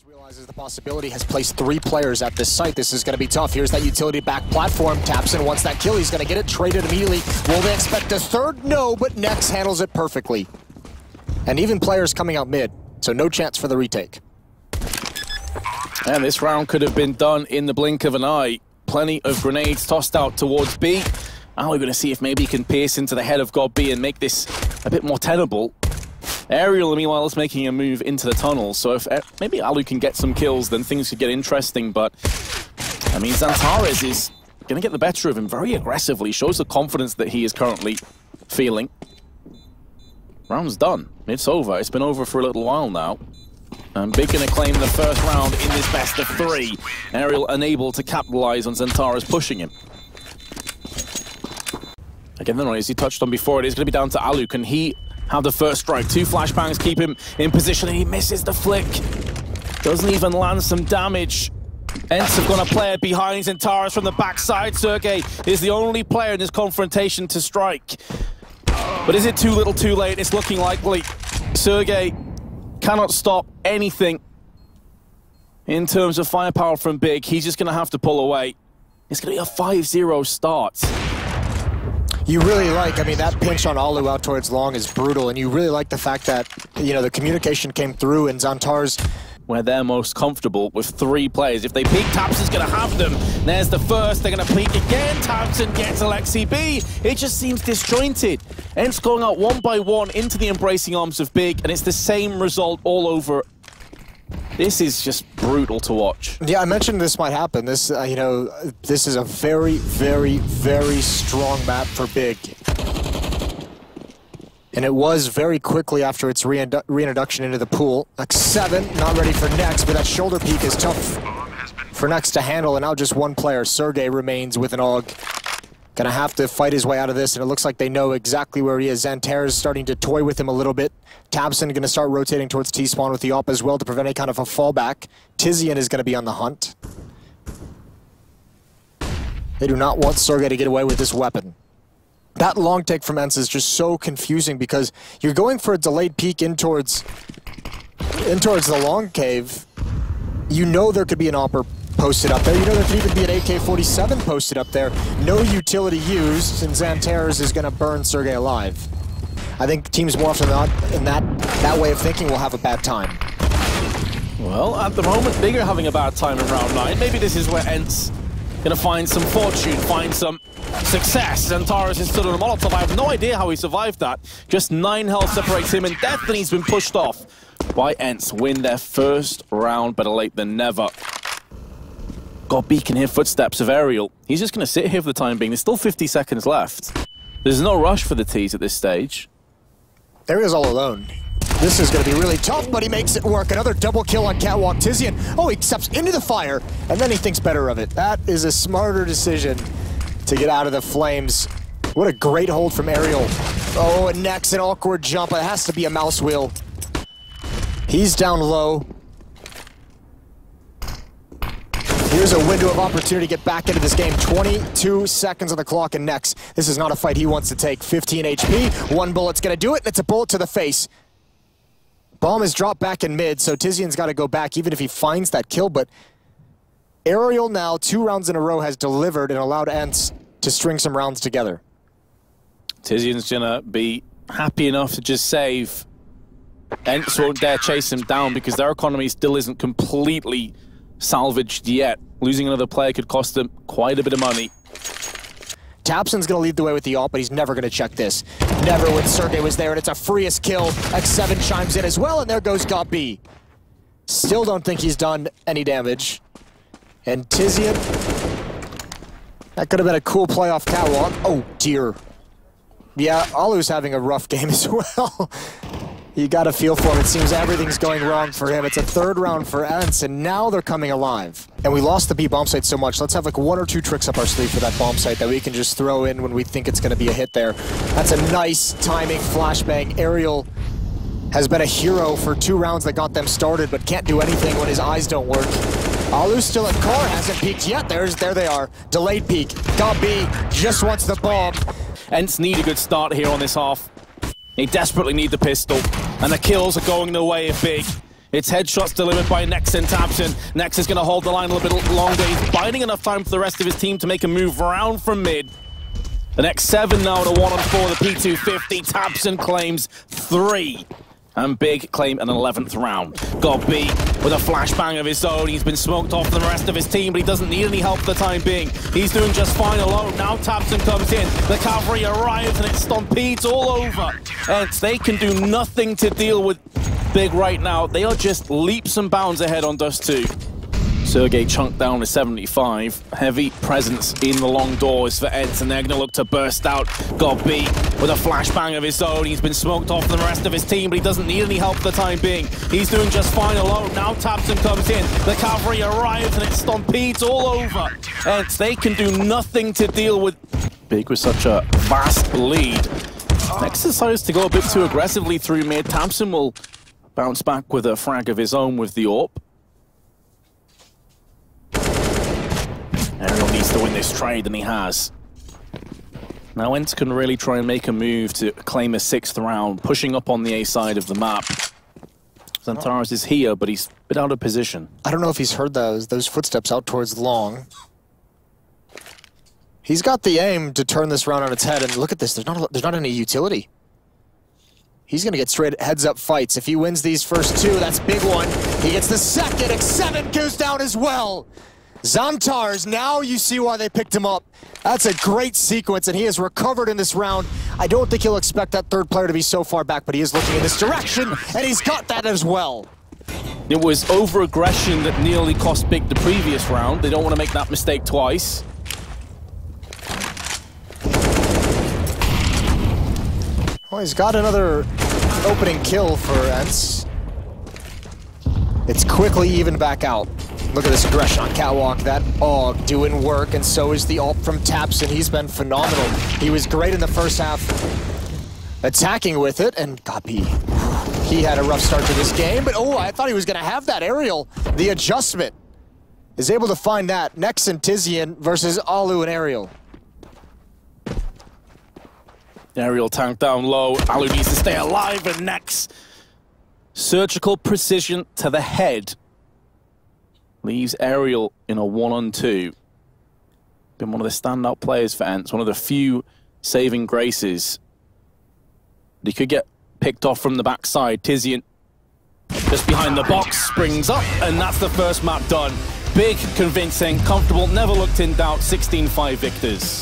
Realizes the possibility, has placed 3 players at this site. This is going to be tough. Here's that utility back platform. Tapson wants that kill. He's going to get it, traded immediately. Will they expect a third? No, but Nex handles it perfectly. And even players coming out mid, so no chance for the retake. And this round could have been done in the blink of an eye. Plenty of grenades tossed out towards B. Now we're going to see if maybe he can pierce into the head of God B and make this a bit more tenable. Aerial, meanwhile, is making a move into the tunnel, so if maybe Alu can get some kills, then things could get interesting, but I mean, Xantares is going to get the better of him very aggressively, shows the confidence that he is currently feeling. Round's done. It's over. It's been over for a little while now. And Big going to claim the first round in this best of 3. Aerial unable to capitalize on Xantares pushing him. Again, the noise he touched on before, it is going to be down to Alu. Can he have the first strike? 2 flashbangs keep him in position, and he misses the flick. Doesn't even land some damage. ENCE have gone to play it behind Xantares from the backside. Sergey is the only player in this confrontation to strike. But is it too little too late? It's looking likely. Sergey cannot stop anything in terms of firepower from Big. He's just going to have to pull away. It's going to be a 5-0 start. You really like, I mean, that pinch on Alu out towards long is brutal, and you really like the fact that, you know, the communication came through and Xantares, where they're most comfortable with 3 players. If they peek, Tapson's going to have them. There's the first, they're going to peek again. Tapson gets Alexi B. It just seems disjointed. ENCE going out 1 by 1 into the embracing arms of Big, and it's the same result all over. This is just brutal to watch. Yeah, I mentioned this might happen. This, you know, this is a very, very, very strong map for Big. And it was very quickly after its reintroduction into the pool. Like 7, not ready for Nex, but that shoulder peek is tough for Nex to handle. And now just 1 player, Sergey, remains with an AUG. Gonna have to fight his way out of this, and it looks like they know exactly where he is. Xantares starting to toy with him a little bit. Tapson gonna start rotating towards T-spawn with the AWP as well to prevent any kind of a fallback. Tizian is gonna be on the hunt. They do not want Sergey to get away with this weapon. That long take from ENCE is just so confusing because you're going for a delayed peek in towards the long cave. You know there could be an AWP posted up there. You know there could even be an AK-47 posted up there. No utility used, and Xantares is going to burn Sergey alive. I think teams more often than not in that way of thinking will have a bad time. Well, at the moment, Big are having a bad time in round 9. Maybe this is where ENCE going to find some fortune, find some success. Xantares is still on a Molotov. I have no idea how he survived that. Just 9 health separates him and death, and he's been pushed off by ENCE. Win their first round, better late than never. God B can hear footsteps of Aerial. He's just going to sit here for the time being. There's still 50 seconds left. There's no rush for the T's at this stage. Aerial's all alone. This is going to be really tough, but he makes it work. Another double kill on Catwalk. Tizian, oh, he steps into the fire, and then he thinks better of it. That is a smarter decision to get out of the flames. What a great hold from Aerial. Oh, and next, an awkward jump. It has to be a mouse wheel. He's down low. Here's a window of opportunity to get back into this game. 22 seconds on the clock, and Nex. This is not a fight he wants to take. 15 HP, 1 bullet's gonna do it, and it's a bullet to the face. Bomb is dropped back in mid, so Tizian's gotta go back even if he finds that kill, but Aerial now, 2 rounds in a row, has delivered and allowed ENCE to string some rounds together. Tizian's gonna be happy enough to just save. ENCE won't dare chase him down because their economy still isn't completely salvaged yet. Losing another player could cost them quite a bit of money. Tapson's going to lead the way with the ult, but he's never going to check this. Never when Sergey was there, and it's a freest kill. X7 chimes in as well, and there goes God B. Still don't think he's done any damage. And Tizian, that could have been a cool play off Catwalk. Oh dear. Yeah, Alu's having a rough game as well. You got to feel for him. It seems everything's going wrong for him. It's a 3rd round for ENCE, and now they're coming alive. And we lost the B bomb site so much. Let's have like 1 or 2 tricks up our sleeve for that bomb site that we can just throw in when we think it's going to be a hit there. That's a nice timing flashbang. Aerial has been a hero for 2 rounds that got them started, but can't do anything when his eyes don't work. Alu's still at core, hasn't peeked yet. There they are. Delayed peek. God B just wants the bomb. ENCE need a good start here on this half. They desperately need the pistol, and the kills are going the way of Big. It's headshots delivered by Nex and Tabson. Nex is going to hold the line a little bit longer. He's biding enough time for the rest of his team to make a move around from mid. The next 7 now to 1-on-4, the P250. Tabson claims 3. And Big claim an 11th round. Got B with a flashbang of his own. He's been smoked off from the rest of his team, but he doesn't need any help for the time being. He's doing just fine alone. Now Tabson comes in. The cavalry arrives and it stompedes all over. ENCE, they can do nothing to deal with Big right now. They are just leaps and bounds ahead on Dust2. Sergey chunked down to 75. Heavy presence in the long doors for ENCE, and they're going to look to burst out. Got B with a flashbang of his own. He's been smoked off from the rest of his team, but he doesn't need any help for the time being. He's doing just fine alone. Now Tabson comes in. The cavalry arrives and it stompedes all over. ENCE, they can do nothing to deal with Big with such a vast lead. Nex decides to go a bit too aggressively through mid. Tabson will bounce back with a frag of his own with the AWP. Ariel needs to win this trade, and he has. Now ENCE can really try and make a move to claim a 6th round, pushing up on the A side of the map. Xantares is here, but he's a bit out of position. I don't know if he's heard those footsteps out towards long. He's got the aim to turn this round on its head, and look at this, there's not any utility. He's going to get straight heads-up fights. If he wins these first 2, that's big one. He gets the second, X7 goes down as well. Xantares, now you see why they picked him up. That's a great sequence, and he has recovered in this round. I don't think he'll expect that third player to be so far back, but he is looking in this direction, and he's got that as well. It was over-aggression that nearly cost Big the previous round. They don't want to make that mistake twice. Well, he's got another opening kill for ENCE. It's quickly evened back out. Look at this aggression on Catwalk. That AUG doing work, and so is the ult from Tabson. He's been phenomenal. He was great in the first half, attacking with it, and Gabi. He had a rough start to this game, but oh, I thought he was going to have that aerial. The adjustment is able to find that. Nex and Tizian versus Alu and Ariel. Ariel tanked down low. Alu needs to stay alive, and Nex. Surgical precision to the head. Leaves Ariel in a 1-on-2. Been one of the standout players for ENCE, one of the few saving graces. But he could get picked off from the backside. Tizian just behind the box, springs up, and that's the first map done. Big, convincing, comfortable, never looked in doubt, 16-5 victors.